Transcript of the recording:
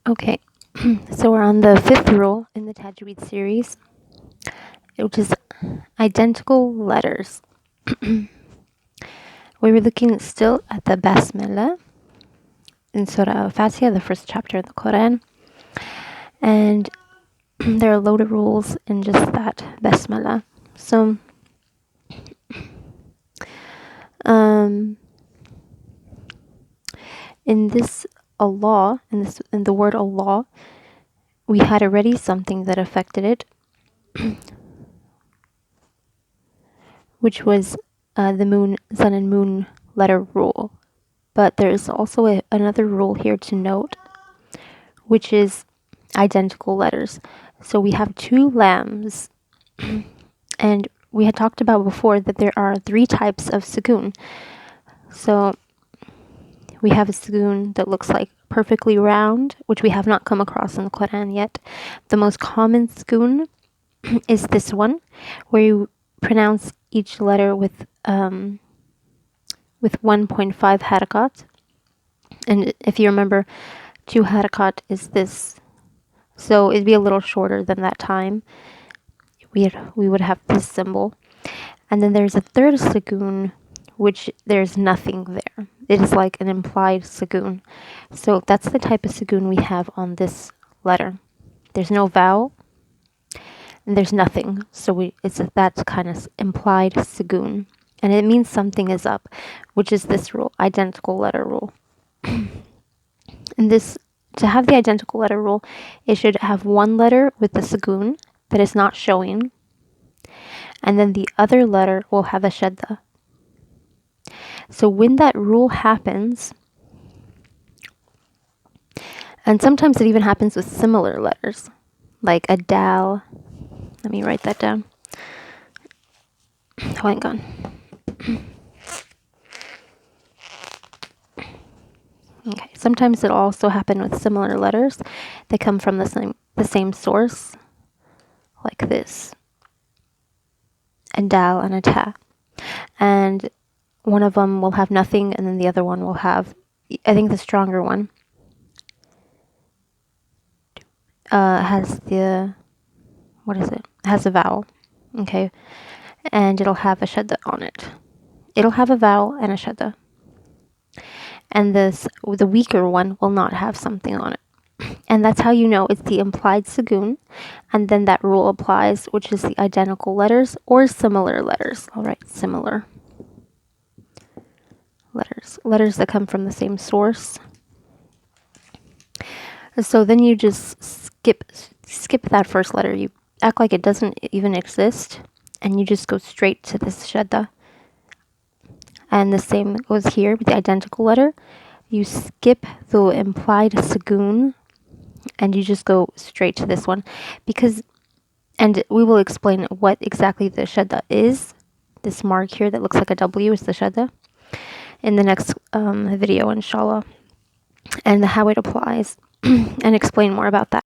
Okay, so we're on the fifth rule in the Tajweed series, which is identical letters. We were looking still at the Basmala in Surah Al-Fatiha, the first chapter of the Quran, and there are a load of rules in just that Basmala. So, in this Allah, in the word Allah, we had already something that affected it, which was the moon, sun, and moon letter rule. But there is also another rule here to note, which is identical letters. So we have two lambs, and we had talked about before that there are three types of sukoon. So we have a sukoon that looks like perfectly round, which we have not come across in the Quran yet. The most common sukoon is this one, where you pronounce each letter with 1.5 harakat. And if you remember, 2 harakat is this. So it'd be a little shorter than that time. We would have this symbol. And then there's a third sukoon, which there's nothing there. It is like an implied sukoon. So that's the type of sukoon we have on this letter. There's no vowel, and there's nothing. So it's that kind of implied sukoon. And it means something is up, which is this rule, identical letter rule. And this, to have the identical letter rule, it should have one letter with the sukoon that is not showing, and then the other letter will have a shadda. So when that rule happens, and sometimes it even happens with similar letters, like a dal. Let me write that down. Hang on. Okay. Sometimes it'll also happen with similar letters. They come from the same source, like this. A dal and a ta. And one of them will have nothing, and then the other one will have, I think the stronger one has the, what is it? Has a vowel, okay? And it'll have a shadda on it. It'll have a vowel and a shadda. And the weaker one will not have something on it. And that's how you know it's the implied sukoon. And then that rule applies, which is the identical letters or similar letters. All right, similar letters. Letters that come from the same source. So then you just skip that first letter. You act like it doesn't even exist, and you just go straight to this shadda. And the same goes here with the identical letter. You skip the implied sukoon, and you just go straight to this one. And we will explain what exactly the shadda is. This mark here that looks like a W is the shadda in the next video, inshallah, and how it applies, and explain more about that.